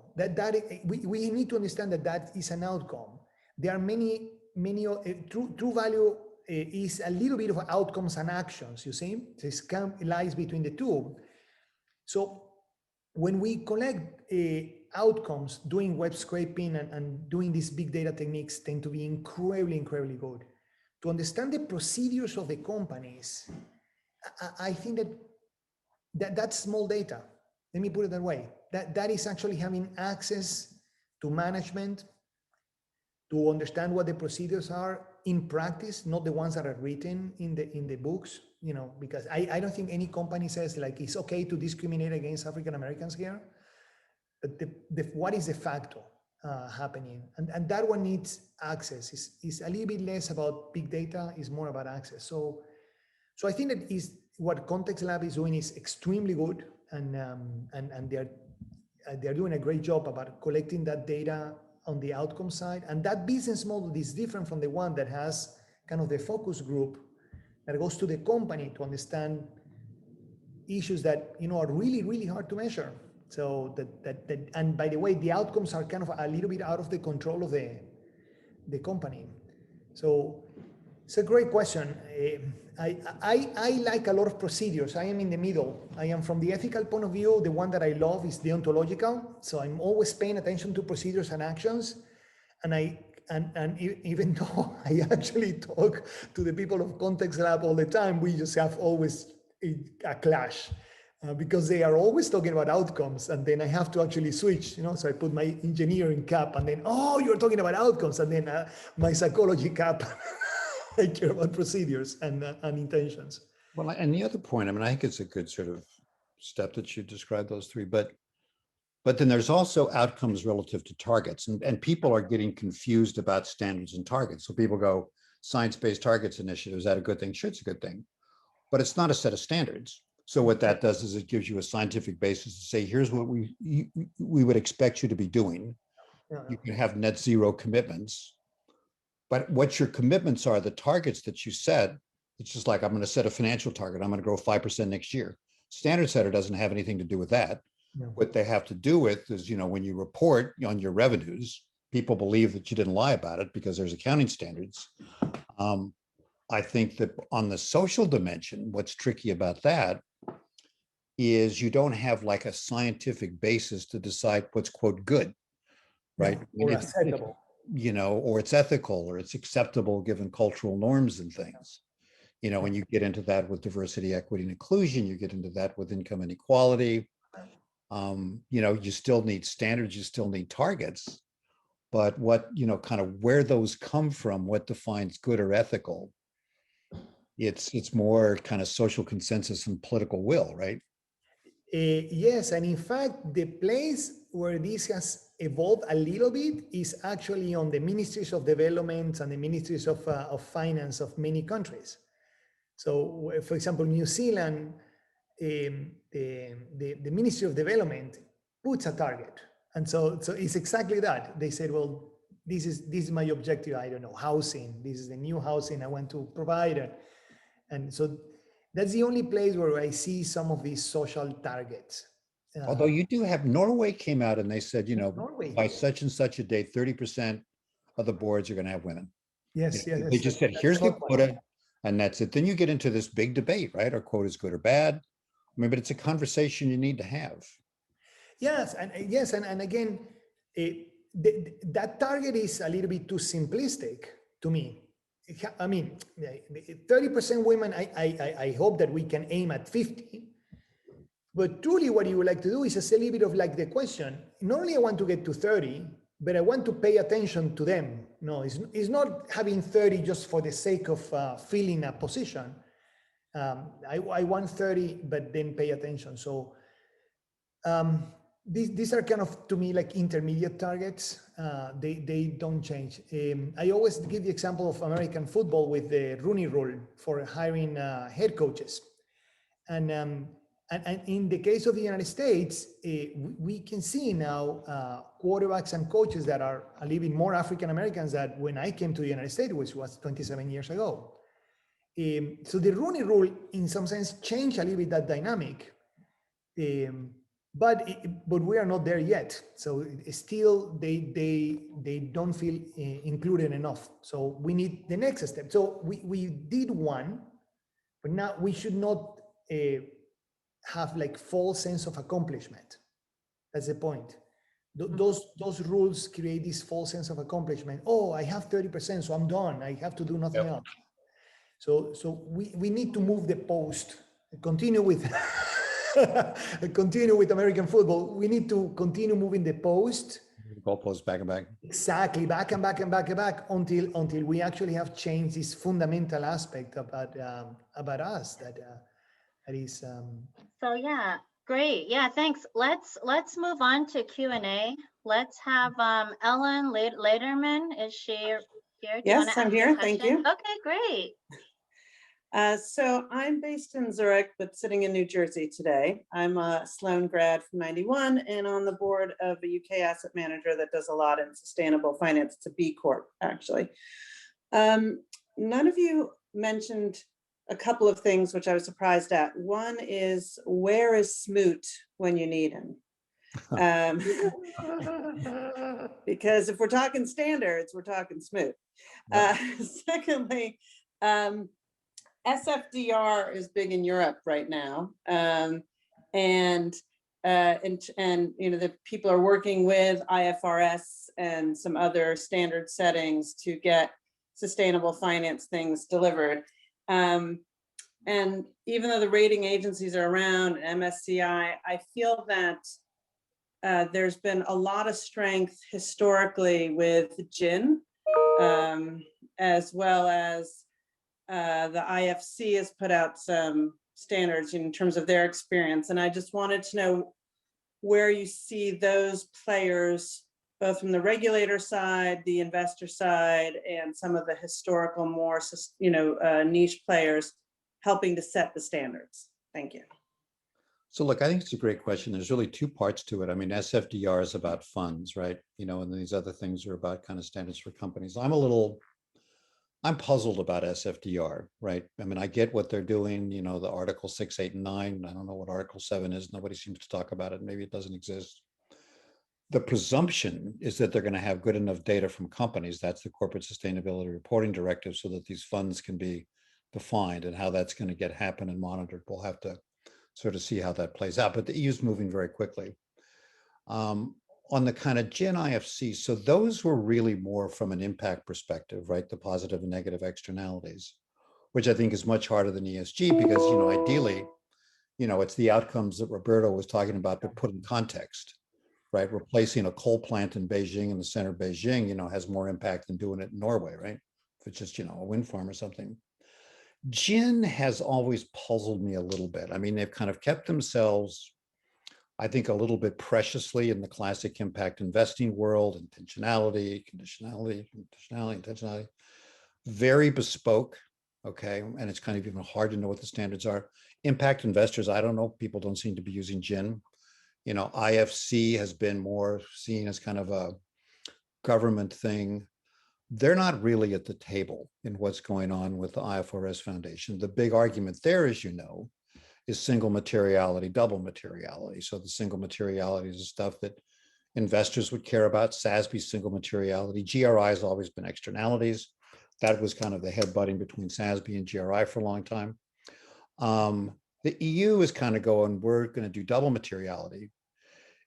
We need to understand that is an outcome. There are many Truvalue is a little bit of outcomes and actions, you see? This lies between the two. So when we collect outcomes, doing web scraping and doing these big data techniques tend to be incredibly good. To understand the procedures of the companies, I think that's small data. Let me put it that way. That is actually having access to management, to understand what the procedures are in practice, not the ones that are written in the books, because I don't think any company says like it's okay to discriminate against African Americans here. But what is de facto happening? And that one needs access. Is a little bit less about big data, is more about access. So I think that is what Context Lab is doing is extremely good, and they're doing a great job about collecting that data on the outcome side. And that business model is different from the one that has kind of the focus group that goes to the company to understand issues that, you know, are really, really hard to measure. So and by the way, the outcomes are kind of a little bit out of the control of the company. So it's a great question. I like a lot of procedures. I am in the middle. I am, from the ethical point of view, the one that I love is deontological. So I'm always paying attention to procedures and actions. And even though I actually talk to the people of Context Lab all the time, we just have always a clash because they are always talking about outcomes, and then I have to actually switch, you know. So I put my engineering cap, and then, oh, you're talking about outcomes, and then my psychology cap. I care about procedures and intentions. Well, and the other point, I mean, I think it's a good sort of step that you described those three, but then there's also outcomes relative to targets, and people are getting confused about standards and targets. So people go, science-based targets initiative, is that a good thing? Sure, it's a good thing, but it's not a set of standards. So what that does is it gives you a scientific basis to say, here's what we would expect you to be doing. Yeah. You can have net zero commitments, but what your commitments are, the targets that you set, it's just like, I'm going to set a financial target. I'm going to grow 5% next year. Standard setter doesn't have anything to do with that. Yeah. What they have to do with is, you know, when you report on your revenues, people believe that you didn't lie about it because there's accounting standards. I think that on the social dimension, what's tricky about that is you don't have like a scientific basis to decide what's, quote, good, right? Or acceptable. You know, or it's ethical, or it's acceptable given cultural norms and things. You know, when you get into that with diversity, equity, and inclusion, you get into that with income inequality. You know, you still need standards, you still need targets, but what, you know, kind of where those come from, what defines good or ethical, it's more kind of social consensus and political will, right? Yes, and in fact, the place where this has evolved a little bit is actually on the ministries of development and the ministries of finance of many countries. So, for example, New Zealand, the Ministry of Development puts a target, and so it's exactly that. They said, well, this is my objective. I don't know, housing. This is the new housing I want to provide, and so that's the only place where I see some of these social targets. Although you do have, Norway came out and they said, you know, Norway, by such and such a date, 30% of the boards are going to have women. Yes, You know, yes. they just said, here's the quota, and that's it. Then you get into this big debate, right? Are quotas good or bad? I mean, but it's a conversation you need to have. Yes, and again, that target is a little bit too simplistic to me. I mean, 30% women, I hope that we can aim at 50. But truly what you would like to do is a little bit of like the question, not only I want to get to 30, but I want to pay attention to them. No, it's not having 30 just for the sake of filling a position. I want 30, but then pay attention. So these are kind of, to me, like intermediate targets. They don't change. I always give the example of American football with the Rooney Rule for hiring head coaches. And in the case of the United States, we can see now quarterbacks and coaches that are a little bit more African Americans than when I came to the United States, which was 27 years ago. So the Rooney Rule, in some sense, changed a little bit that dynamic. But we are not there yet. So still, they don't feel included enough. So we need the next step. So we did one, but now we should not have like false sense of accomplishment. That's the point. Those rules create this false sense of accomplishment. Oh, I have 30%, so I'm done. I have to do nothing else. So we need to move the post. Continue with American football. We need to continue moving the post. Goalposts back and back. Exactly, back and back and back and back until we actually have changed this fundamental aspect about us that is. So yeah, great. Yeah, thanks. Let's move on to Q&A. Let's have Ellen Lederman. Is she here? Yes, I'm here. Thank you. Okay, great. So I'm based in Zurich, but sitting in New Jersey today. I'm a Sloan grad from '91 and on the board of a UK asset manager that does a lot in sustainable finance. It's a B Corp, actually. None of you mentioned a couple of things which I was surprised at. One is, where is Smoot when you need him? Because if we're talking standards, we're talking Smoot. Secondly, SFDR is big in Europe right now, and you know, the people are working with IFRS and some other standard settings to get sustainable finance things delivered. And even though the rating agencies are around, MSCI, I feel that there's been a lot of strength historically with GIN, as well as the IFC has put out some standards in terms of their experience. And I just wanted to know where you see those players, both from the regulator side, the investor side, and some of the historical, more, you know, niche players helping to set the standards. Thank you. So look, I think it's a great question. There's really two parts to it. I mean, SFDR is about funds, right? You know, and these other things are about kind of standards for companies. I'm puzzled about SFDR, right? I mean, I get what they're doing, you know, the Article 6, 8, and 9. I don't know what Article 7 is. Nobody seems to talk about it. Maybe it doesn't exist. The presumption is that they're going to have good enough data from companies. That's the Corporate Sustainability Reporting Directive, so that these funds can be defined, and how that's going to happen and monitored. We'll have to sort of see how that plays out. But the EU is moving very quickly. On the kind of GIN IFC, so those were really more from an impact perspective, right? The positive and negative externalities, which I think is much harder than ESG, because, you know, ideally, you know, it's the outcomes that Roberto was talking about, but put in context, right? Replacing a coal plant in Beijing, in the center of Beijing, you know, has more impact than doing it in Norway, right? If it's just, you know, a wind farm or something. GIN has always puzzled me a little bit. I mean, they've kind of kept themselves, I think, a little bit preciously in the classic impact investing world: intentionality, conditionality, intentionality, very bespoke. Okay. And it's kind of even hard to know what the standards are. Impact investors, I don't know. People don't seem to be using GIN. You know, IFC has been more seen as kind of a government thing. They're not really at the table in what's going on with the IFRS Foundation. The big argument there, as you know, is single materiality, double materiality. So the single materiality is the stuff that investors would care about. SASB's single materiality. GRI has always been externalities. That was kind of the headbutting between SASB and GRI for a long time. The EU is kind of going, we're going to do double materiality.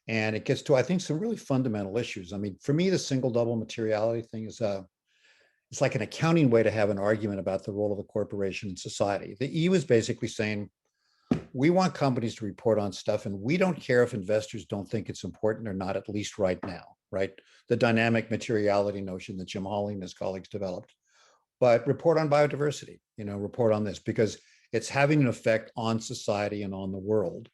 And it gets to, I think, some really fundamental issues. I mean, for me, the single double materiality thing is it's like an accounting way to have an argument about the role of a corporation in society. The EU is basically saying, we want companies to report on stuff, and we don't care if investors don't think it's important or not, at least right now, right? The dynamic materiality notion that Jim Hawley and his colleagues developed. But report on biodiversity, you know, report on this, because it's having an effect on society and on the world.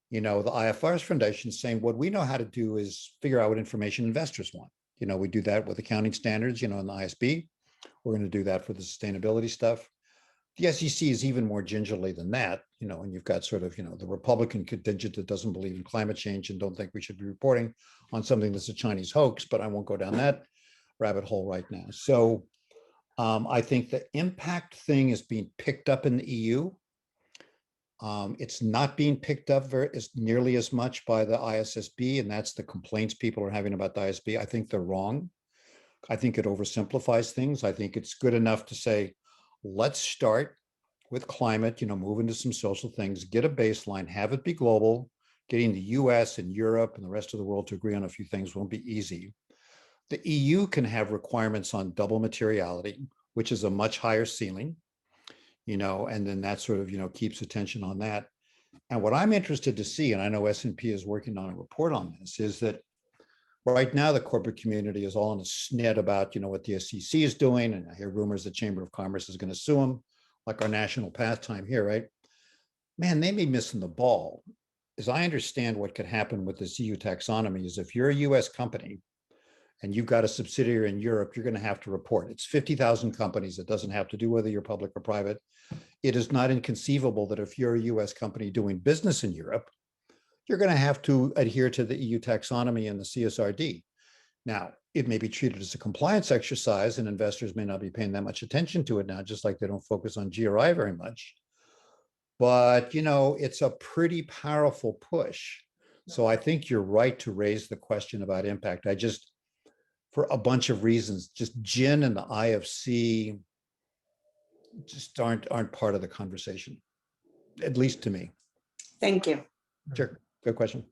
You know, the IFRS Foundation is saying, what we know how to do is figure out what information investors want. You know, we do that with accounting standards, you know, in the ISB. We're going to do that for the sustainability stuff. The SEC is even more gingerly than that, you know, and you've got sort of, you know, the Republican contingent that doesn't believe in climate change and don't think we should be reporting on something that's a Chinese hoax, but I won't go down that rabbit hole right now. So I think the impact thing is being picked up in the EU. It's not being picked up nearly as much by the ISSB, and that's the complaints people are having about the ISB. I think they're wrong. I think it oversimplifies things. I think it's good enough to say, let's start with climate, you know, move into some social things, get a baseline, have it be global. Getting the US and Europe and the rest of the world to agree on a few things won't be easy. The EU can have requirements on double materiality, which is a much higher ceiling, you know, and then that sort of, you know, keeps attention on that. And what I'm interested to see, and I know S&P is working on a report on this, is that right now the corporate community is all in a snit about, you know, what the SEC is doing. And I hear rumors the Chamber of Commerce is going to sue them, like our national pastime here, right? Man, they may be missing the ball. As I understand what could happen with this EU taxonomy is if you're a US company and you've got a subsidiary in Europe, you're going to have to report. It's 50,000 companies. It doesn't have to do whether you're public or private. It is not inconceivable that if you're a US company doing business in Europe, you're going to have to adhere to the EU taxonomy and the CSRD. Now, it may be treated as a compliance exercise, and investors may not be paying that much attention to it now, just like they don't focus on GRI very much. But, you know, it's a pretty powerful push. So I think you're right to raise the question about impact. I just, for a bunch of reasons, just GIN and the IFC just aren't part of the conversation, at least to me. Thank you. Sure, good question.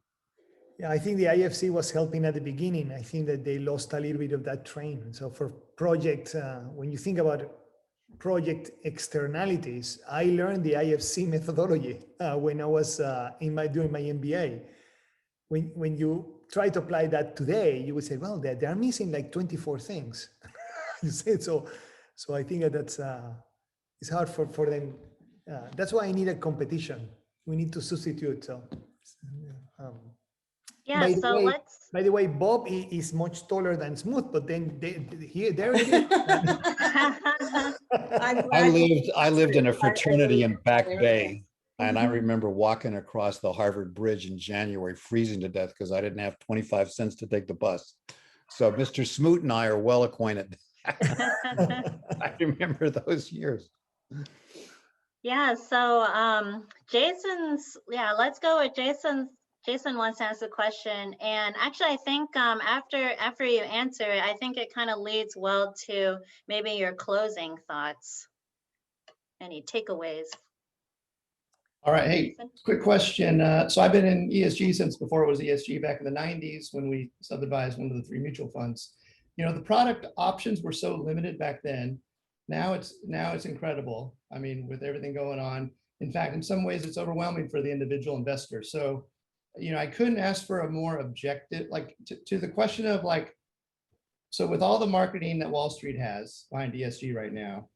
Yeah, I think the IFC was helping at the beginning. I think that they lost a little bit of that train. So for project, when you think about project externalities, I learned the IFC methodology when I was doing my MBA. When you try to apply that today, you would say, well, they are missing like 24 things. You say so. So I think that's it's hard for them. That's why I need a competition. We need to substitute. So. Yeah, so let's. By the way, Bob is much taller than Smooth, but then there it is. I lived in a fraternity in Back Bay, and I remember walking across the Harvard Bridge in January, freezing to death because I didn't have 25 cents to take the bus. So Mr. Smoot and I are well acquainted. I remember those years. Yeah, so let's go with Jason's. Jason wants to ask a question, and actually I think after you answer it, I think it kind of leads well to maybe your closing thoughts. Any takeaways? All right, hey, quick question. So I've been in ESG since before it was ESG back in the 90s when we subdivided one of the 3 mutual funds. You know, the product options were so limited back then. Now it's incredible. I mean, with everything going on, in fact, in some ways it's overwhelming for the individual investor. So, you know, I couldn't ask for a more objective, like to the question of like, so with all the marketing that Wall Street has behind ESG right now,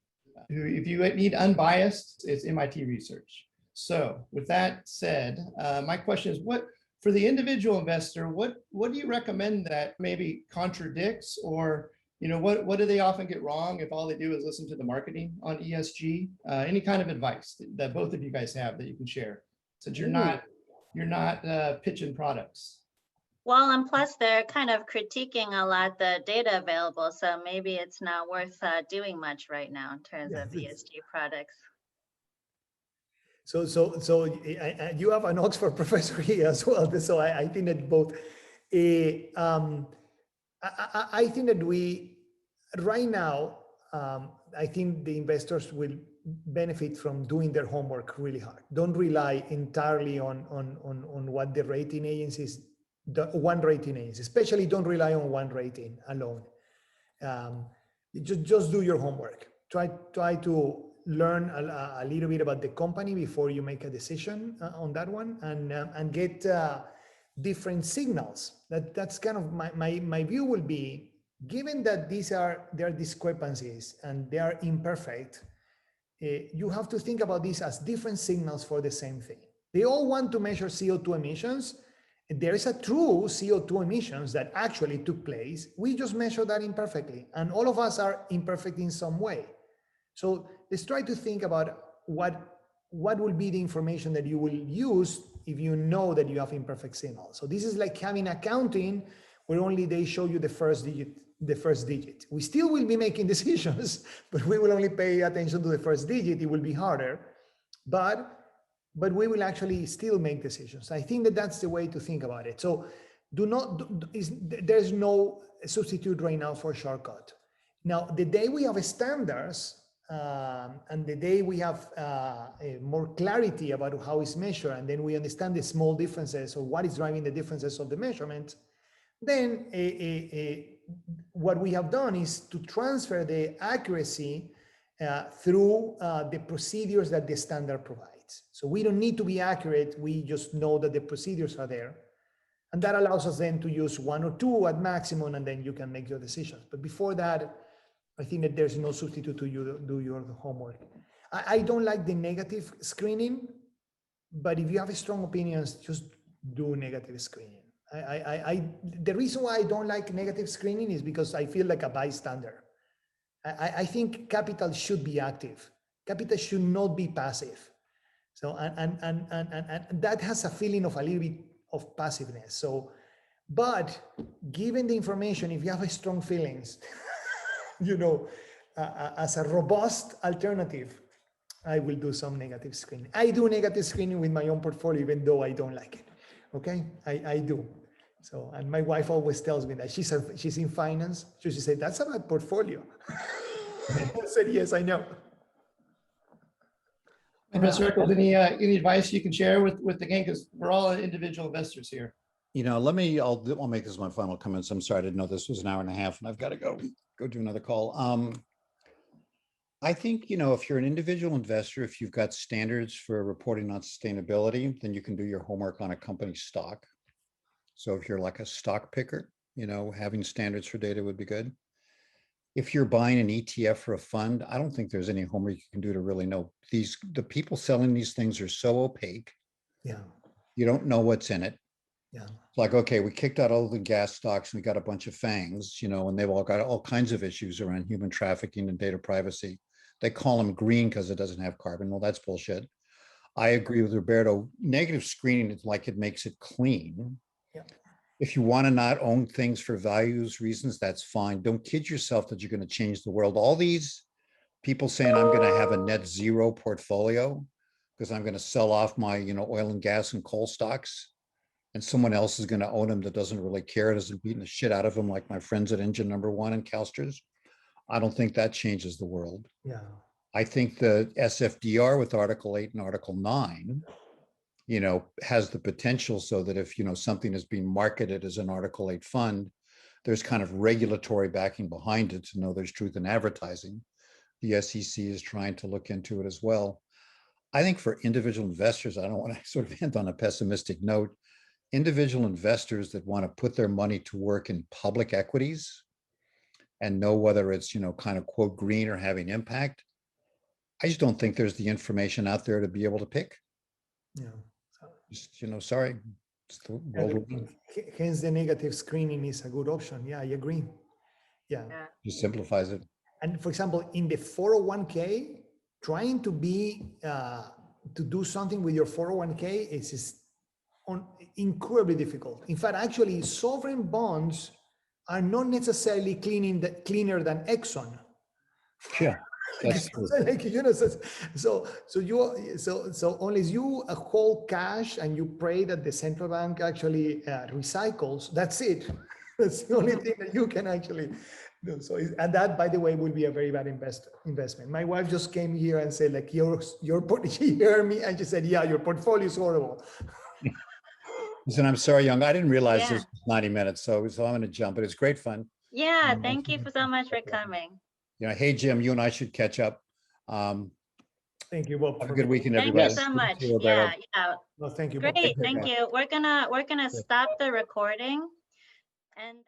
if you need unbiased, it's MIT research. So with that said, my question is, what for the individual investor, what do you recommend that maybe contradicts, or you know, what do they often get wrong if all they do is listen to the marketing on ESG? Any kind of advice that both of you guys have that you can share, since you're not pitching products. Well, and plus they're kind of critiquing a lot the data available, so maybe it's not worth doing much right now in terms of ESG products. So you have an Oxford professor here as well. So I think that both. I think that we right now. I think the investors will benefit from doing their homework really hard. Don't rely entirely on what the rating agencies, one rating agency, especially don't rely on one rating alone. Just do your homework. Try to learn a little bit about the company before you make a decision on that one, and get different signals. That's kind of my view will be, given that there are discrepancies and they are imperfect, you have to think about these as different signals for the same thing. They all want to measure CO2 emissions. There is a true CO2 emissions that actually took place. We just measure that imperfectly, and all of us are imperfect in some way. So let's try to think about what will be the information that you will use if you know that you have imperfect signals. So this is like having accounting where only they show you the first digit. We still will be making decisions, but we will only pay attention to the first digit. It will be harder, but we will actually still make decisions. I think that that's the way to think about it. So there's no substitute right now for shortcut. Now, the day we have standards, and the day we have more clarity about how it's measured, and then we understand the small differences or what is driving the differences of the measurement, then what we have done is to transfer the accuracy through the procedures that the standard provides. So we don't need to be accurate, we just know that the procedures are there. And that allows us then to use 1 or 2 at maximum, and then you can make your decisions. But before that, I think that there's no substitute to you do your homework. I don't like the negative screening, but if you have strong opinions, just do negative screening. The reason why I don't like negative screening is because I feel like a bystander. I think capital should be active. Capital should not be passive. So, and that has a feeling of a little bit of passiveness. So, but given the information, if you have strong feelings, you know, as a robust alternative, I will do some negative screening. I do negative screening with my own portfolio, even though I don't like it. Okay, I do. So, and my wife always tells me that she's in finance. So she said, that's a bad portfolio. I said, yes, I know. And Mr. Eccles, any advice you can share with the gang? Because we're all individual investors here. You know, I'll make this my final comments. I'm sorry, I didn't know this was an hour and a half and I've got to go do another call. I think, you know, if you're an individual investor, if you've got standards for reporting on sustainability, then you can do your homework on a company stock. So if you're like a stock picker, you know, having standards for data would be good. If you're buying an ETF for a fund, I don't think there's any homework you can do to really know. The people selling these things are so opaque. Yeah. You don't know what's in it. Yeah. It's like, okay, we kicked out all the gas stocks and we got a bunch of FANGs, you know, and they've all got all kinds of issues around human trafficking and data privacy. They call them green because it doesn't have carbon. Well, that's bullshit. I agree with Roberto. Negative screening is like it makes it clean. Yeah. If you want to not own things for values reasons, that's fine. Don't kid yourself that you're going to change the world. All these people saying I'm going to have a net zero portfolio because I'm going to sell off my, you know, oil and gas and coal stocks, and someone else is going to own them that doesn't really care, doesn't beat the shit out of them like my friends at Engine Number One and CalSTRS. I don't think that changes the world. Yeah. I think the SFDR with Article 8 and Article 9, you know, has the potential so that if, you know, something is being marketed as an Article 8 fund, there's kind of regulatory backing behind it to know there's truth in advertising. The SEC is trying to look into it as well. I think for individual investors, I don't want to sort of end on a pessimistic note. Individual investors that want to put their money to work in public equities and know whether it's, you know, kind of quote green or having impact, I just don't think there's the information out there to be able to pick. Yeah. Just, you know, sorry. It's the world we're in. Hence the negative screening is a good option. Yeah, I agree. Yeah. Just simplifies it. And for example, in the 401k, trying to do something with your 401k is incredibly difficult. In fact, actually, sovereign bonds are not necessarily cleaner than Exxon. Yeah, that's true. Like, you know, so unless you hold cash and you pray that the central bank actually recycles, that's it. That's the only thing that you can actually do. So, and that, by the way, will be a very bad investment. My wife just came here and said, like, she heard me and she said, yeah, your portfolio is horrible. Listen, I'm sorry, Young. I didn't realize this was 90 minutes, so I'm going to jump, but it's great fun. Yeah, thank you so much for coming. You know, hey, Jim, you and I should catch up. Thank you, Bob. Have a good weekend, Thank everybody. you so much. See you, Roberto. Yeah. No, thank you, Bob. Great, thank you. We're gonna stop the recording and